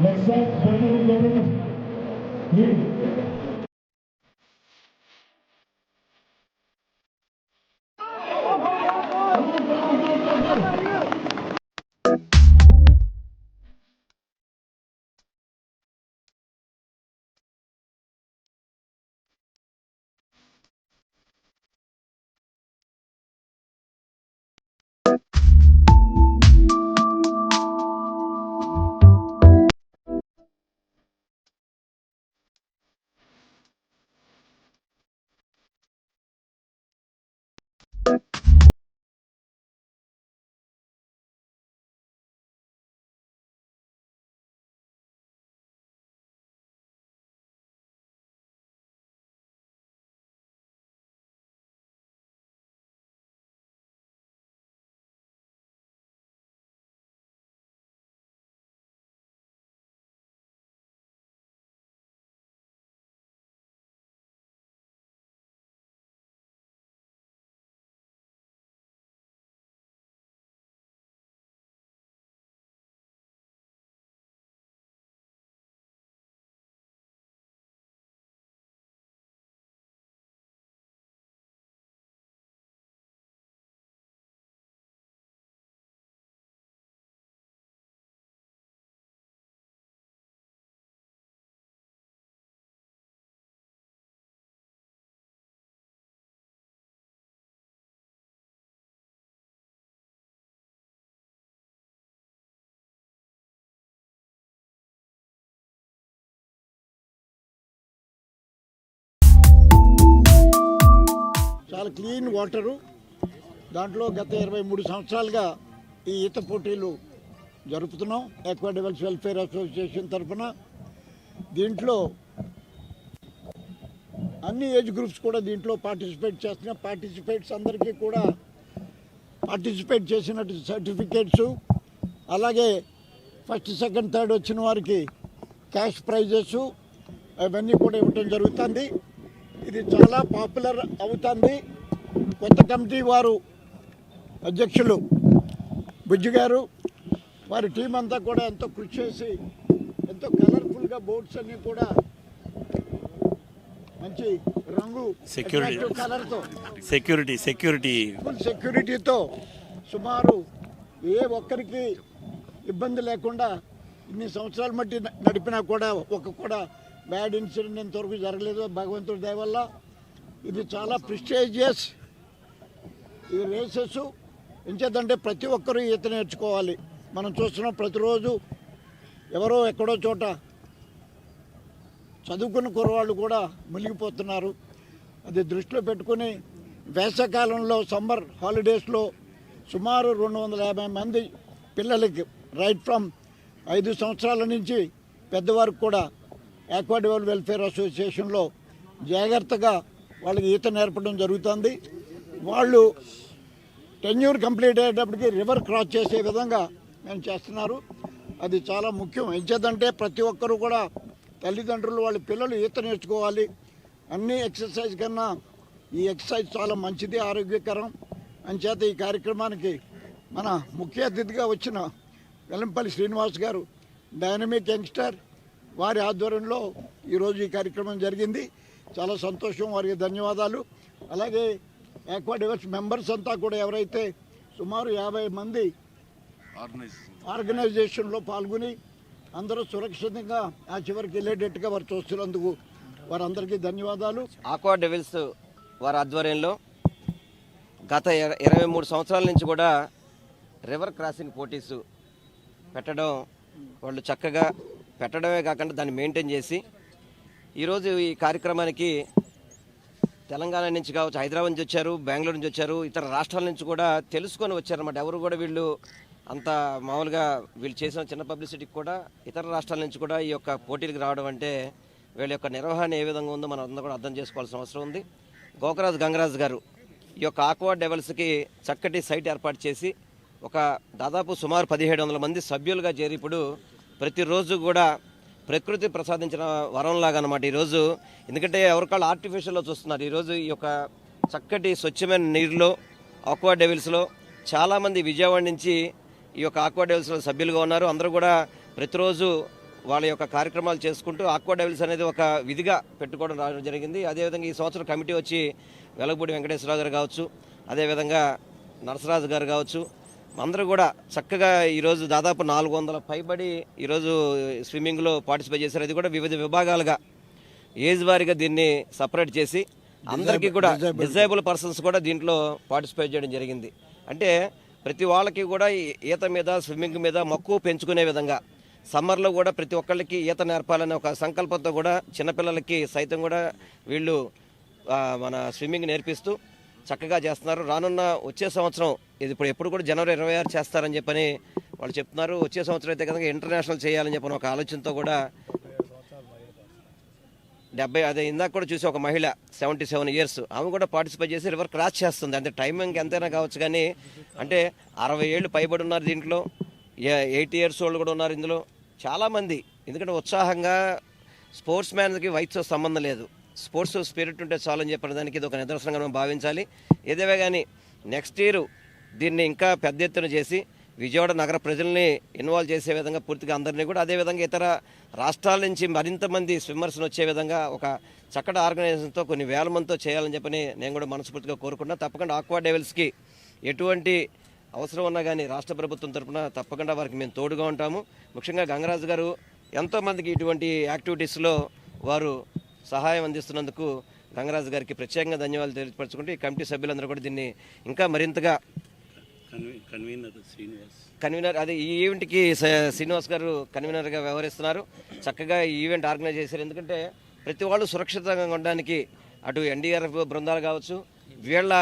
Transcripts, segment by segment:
Next up, చాలా clean water. దాంట్లో గత 23 సంవత్సరాలుగా ఈ ఈత పోటీలు జరుపుతున్నాం ఆక్వా డెవల్స్ వెల్ఫేర్ అసోసియేషన్ తరఫున. దీంట్లో అన్ని ఏజ్ గ్రూప్స్ కూడా దీంట్లో పార్టిసిపేట్ చేస్తున్నాం. పార్టిసిపేట్స్ అందరికీ కూడా పార్టిసిపేట్ చేసినట్టు సర్టిఫికేట్స్, అలాగే ఫస్ట్ సెకండ్ థర్డ్ వచ్చిన వారికి క్యాష్ ప్రైజెస్ అవన్నీ కూడా ఇవ్వటం జరుగుతుంది. ఇది చాలా పాపులర్ అవుతుంది. కొత్త కమిటీ వారు అధ్యక్షులు బుజ్జి గారు వారి టీం అంతా కూడా ఎంతో కృషి చేసి ఎంతో కలర్ఫుల్గా బోట్స్ అన్నీ కూడా మంచి రంగు కలర్తో సెక్యూరిటీతో సుమారు ఏ ఒక్కరికి ఇబ్బంది లేకుండా ఇన్ని సంవత్సరాల మట్టి నడిపినా కూడా కూడా బ్యాడ్ ఇన్సిడెంట్ ఇంతవరకు జరగలేదు భగవంతుడి దయ వల్ల. ఇది చాలా ప్రెస్టీజియస్ ఇది రేసెస్. ఎంచేదంటే ప్రతి ఒక్కరూ ఈత నేర్చుకోవాలి. మనం చూస్తున్నాం ప్రతిరోజు ఎవరో ఎక్కడో చోట చదువుకున్న కుర్రవాళ్ళు కూడా మునిగిపోతున్నారు. అది దృష్టిలో పెట్టుకుని వేసవికాలంలో సమ్మర్ హాలిడేస్లో సుమారు 250 మంది పిల్లలకి రైట్ ఫ్రమ్ 5 సంవత్సరాల నుంచి పెద్దవారికి కూడా ఆక్వా డెవల్స్ వెల్ఫేర్ అసోసియేషన్లో జాగ్రత్తగా వాళ్ళకి ఈత నేర్పడం జరుగుతుంది. వాళ్ళు టెన్యూర్ కంప్లీట్ అయ్యేటప్పటికి రివర్ క్రాస్ చేసే విధంగా మేము చేస్తున్నారు. అది చాలా ముఖ్యం. ఎంచేదంటే ప్రతి ఒక్కరూ కూడా తల్లిదండ్రులు వాళ్ళ పిల్లలు ఈత నేర్చుకోవాలి. అన్ని ఎక్సర్సైజ్ కన్నా ఈ ఎక్సర్సైజ్ చాలా మంచిది, ఆరోగ్యకరం. అంచేత ఈ కార్యక్రమానికి మన ముఖ్య అతిథిగా వచ్చిన వెల్లంపల్లి శ్రీనివాస్ గారు డైనమిక్ యంగ్స్టర్ వారి ఆధ్వర్యంలో ఈరోజు ఈ కార్యక్రమం జరిగింది. చాలా సంతోషం, వారికి ధన్యవాదాలు. అలాగే ఆక్వా డెవల్స్ మెంబర్స్ అంతా కూడా ఎవరైతే సుమారు 50 మంది ఆర్గనైజేషన్లో పాల్గొని అందరూ సురక్షితంగా ఆ చివరికి వెళ్ళేటట్టుగా వారు చూస్తున్నందుకు వారందరికీ ధన్యవాదాలు. ఆక్వా డెవిల్స్ వారి ఆధ్వర్యంలో గత 23 సంవత్సరాల నుంచి కూడా రివర్ క్రాసింగ్ పోటీసు పెట్టడం, వాళ్ళు చక్కగా పెట్టడమే కాకుండా దాన్ని మెయింటైన్ చేసి ఈరోజు ఈ కార్యక్రమానికి తెలంగాణ నుంచి కావచ్చు, హైదరాబాద్ నుంచి వచ్చారు, బెంగళూరు నుంచి వచ్చారు, ఇతర రాష్ట్రాల నుంచి కూడా తెలుసుకొని వచ్చారన్నమాట. ఎవరు కూడా వీళ్ళు అంత మామూలుగా వీళ్ళు చేసిన చిన్న పబ్లిసిటీకి కూడా ఇతర రాష్ట్రాల నుంచి కూడా ఈ యొక్క పోటీలకు రావడం అంటే వీళ్ళ యొక్క నిర్వహణ ఏ విధంగా ఉందో మనం అందరం కూడా అర్థం చేసుకోవాల్సిన అవసరం ఉంది. గోకరాజు గంగరాజు గారు ఈ యొక్క ఆక్వా డెవల్స్కి చక్కటి సైట్ ఏర్పాటు చేసి ఒక దాదాపు సుమారు 1700 మంది సభ్యులుగా చేరి ఇప్పుడు ప్రతిరోజు కూడా ప్రకృతి ప్రసాదించిన వరంలాగా అన్నమాట ఈరోజు. ఎందుకంటే ఎవరికాళ్ళు ఆర్టిఫిషియల్లో చూస్తున్నారు. ఈరోజు ఈ యొక్క చక్కటి స్వచ్ఛమైన నీరులో ఆక్వా డెవిల్స్లో చాలామంది విజయవాడ నుంచి ఈ యొక్క ఆక్వా డెవిల్స్లో సభ్యులుగా ఉన్నారు. అందరూ కూడా ప్రతిరోజు వాళ్ళ యొక్క కార్యక్రమాలు చేసుకుంటూ ఆక్వా డెవిల్స్ అనేది ఒక విధిగా పెట్టుకోవడం రావడం జరిగింది. అదేవిధంగా ఈ సంవత్సరం కమిటీ వచ్చి వెలగపూడి వెంకటేశ్వరరావు గారు కావచ్చు, అదేవిధంగా నరసరాజు గారు కావచ్చు, అందరూ కూడా చక్కగా ఈరోజు దాదాపు 400 పైబడి ఈరోజు స్విమ్మింగ్లో పార్టిసిపేట్ చేశారు. అది కూడా వివిధ విభాగాలుగా ఏజ్ వారీగా దీన్ని సపరేట్ చేసి అందరికీ కూడా డిజేబుల్ పర్సన్స్ కూడా దీంట్లో పార్టిసిపేట్ చేయడం జరిగింది. అంటే ప్రతి వాళ్ళకి కూడా ఈత మీద, స్విమ్మింగ్ మీద మక్కువ పెంచుకునే విధంగా సమ్మర్లో కూడా ప్రతి ఒక్కళ్ళకి ఈత నేర్పాలనే ఒక సంకల్పంతో కూడా చిన్నపిల్లలకి సైతం కూడా వీళ్ళు మన స్విమ్మింగ్ నేర్పిస్తూ చక్కగా చేస్తున్నారు. రానున్న వచ్చే సంవత్సరం ఇది ఎప్పుడు కూడా జనవరి 26 చేస్తారని చెప్పని వాళ్ళు చెప్తున్నారు. వచ్చే సంవత్సరం అయితే కనుక ఇంటర్నేషనల్ చేయాలని చెప్పని ఒక ఆలోచనతో కూడా 70 అదే ఇందాక కూడా చూసి ఒక మహిళ 77 ఇయర్స్ ఆమె కూడా పార్టిసిపేట్ చేసి రివర్ క్రాస్ చేస్తుంది. అంటే టైమింగ్ ఎంతైనా కావచ్చు కానీ అంటే 60 ఏళ్ళు పైబడి ఉన్నారు దీంట్లో, 80 ఇయర్స్ వాళ్ళు కూడా ఉన్నారు ఇందులో చాలామంది. ఎందుకంటే ఉత్సాహంగా స్పోర్ట్స్ మ్యాన్కి వయసుతో సంబంధం లేదు, స్పోర్ట్స్ స్పిరిట్ ఉంటే చాలని చెప్పిన దానికి ఇది ఒక నిదర్శనంగా మనం భావించాలి. ఏదేవే కానీ నెక్స్ట్ ఇయర్ దీన్ని ఇంకా పెద్ద ఎత్తున చేసి విజయవాడ నగర ప్రజల్ని ఇన్వాల్వ్ చేసే విధంగా పూర్తిగా అందరినీ కూడా, అదేవిధంగా ఇతర రాష్ట్రాల నుంచి మరింత మంది స్విమ్మర్స్ని వచ్చే విధంగా ఒక చక్కటి ఆర్గనైజేషన్తో కొన్ని వేల మందితో చేయాలని చెప్పని నేను కూడా మనస్ఫూర్తిగా కోరుకున్నా. తప్పకుండా ఆక్వా డెవిల్స్కి ఎటువంటి అవసరం ఉన్నా కానీ రాష్ట్ర ప్రభుత్వం తరఫున తప్పకుండా వారికి మేము తోడుగా ఉంటాము. ముఖ్యంగా గంగరాజు గారు ఎంతోమందికి ఇటువంటి యాక్టివిటీస్లో వారు సహాయం అందిస్తున్నందుకు గంగరాజు గారికి ప్రత్యేకంగా ధన్యవాదాలు తెలియపరచుకుంటూ ఈ కమిటీ సభ్యులందరూ కూడా దీన్ని ఇంకా మరింతగా కన్వీనర్ అదే ఈ ఈవెంట్కి శ్రీనివాస్ గారు కన్వీనర్గా వ్యవహరిస్తున్నారు. చక్కగా ఈ ఈవెంట్ ఆర్గనైజ్ చేశారు. ఎందుకంటే ప్రతి వాళ్ళు సురక్షితంగా ఉండడానికి అటు ఎన్డీఆర్ఎఫ్ బృందాలు కావచ్చు, వీళ్ళ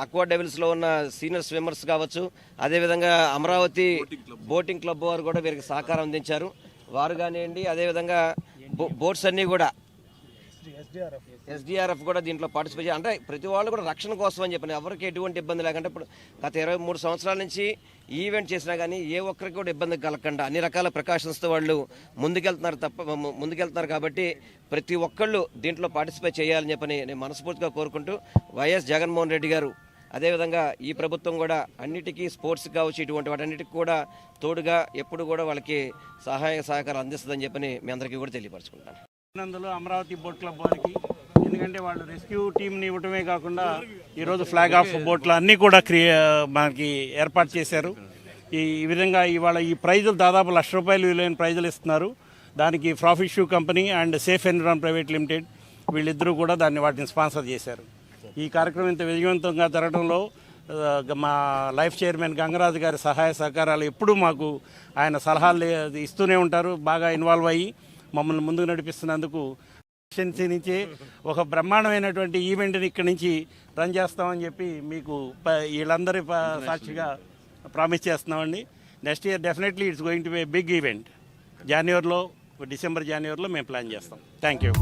ఆక్వా డెవిల్స్లో ఉన్న సీనియర్ స్విమ్మర్స్ కావచ్చు, అదేవిధంగా అమరావతి బోటింగ్ క్లబ్ వారు కూడా వీరికి సహకారం అందించారు. వారు కానివ్వండి, అదేవిధంగా బోట్స్ అన్నీ కూడా ఎస్డిఆర్ఎఫ్ కూడా దీంట్లో పార్టిసిపేట్ అంటే ప్రతి వాళ్ళు కూడా రక్షణ కోసం అని చెప్పిన ఎవరికి ఎటువంటి ఇబ్బంది లేకుండా ఇప్పుడు గత 23 సంవత్సరాల నుంచి ఈవెంట్ చేసినా కానీ ఏ ఒక్కరికి కూడా ఇబ్బంది కలగకుండా అన్ని రకాల ప్రికాషన్స్తో వాళ్ళు ముందుకెళ్తున్నారు. కాబట్టి ప్రతి ఒక్కళ్ళు దీంట్లో పార్టిసిపేట్ చేయాలని చెప్పని నేను మనస్ఫూర్తిగా కోరుకుంటూ వైఎస్ జగన్మోహన్ రెడ్డి గారు అదేవిధంగా ఈ ప్రభుత్వం కూడా అన్నిటికీ స్పోర్ట్స్ కావచ్చు ఇటువంటి వాటన్నిటికీ కూడా తోడుగా ఎప్పుడు కూడా వాళ్ళకి సహాయ సహకారం అందిస్తుందని చెప్పని మీ అందరికీ కూడా తెలియపరచుకుంటాను. అందులో అమరావతి బోట్ క్లబ్ వారికి, ఎందుకంటే వాళ్ళు రెస్క్యూ టీంని ఇవ్వటమే కాకుండా ఈరోజు ఫ్లాగ్ ఆఫ్ బోట్లు అన్నీ కూడా మనకి ఏర్పాటు చేశారు. ఈ విధంగా ఇవాళ ఈ ప్రైజులు దాదాపు ₹1,00,000 విలువైన ప్రైజులు ఇస్తున్నారు. దానికి profit shoe company and safe ఎన్విరాన్ private limited వీళ్ళిద్దరూ కూడా వాటిని స్పాన్సర్ చేశారు. ఈ కార్యక్రమం ఇంత విజయవంతంగా జరగడంలో మా లైఫ్ చైర్మన్ గంగరాజు గారి సహాయ సహకారాలు ఎప్పుడూ మాకు ఆయన సలహాలు ఇస్తూనే ఉంటారు. బాగా ఇన్వాల్వ్ అయ్యి మమ్మల్ని ముందుకు నడిపిస్తున్నందుకు నుంచి ఒక బ్రహ్మాండమైనటువంటి ఈవెంట్ని ఇక్కడి నుంచి రన్ చేస్తామని చెప్పి మీకు వీళ్ళందరి సాక్షిగా ప్రామిస్ చేస్తున్నామండి. Next year definitely it's going to be a big event. December జనవరిలో మేము ప్లాన్ చేస్తాం. Thank you.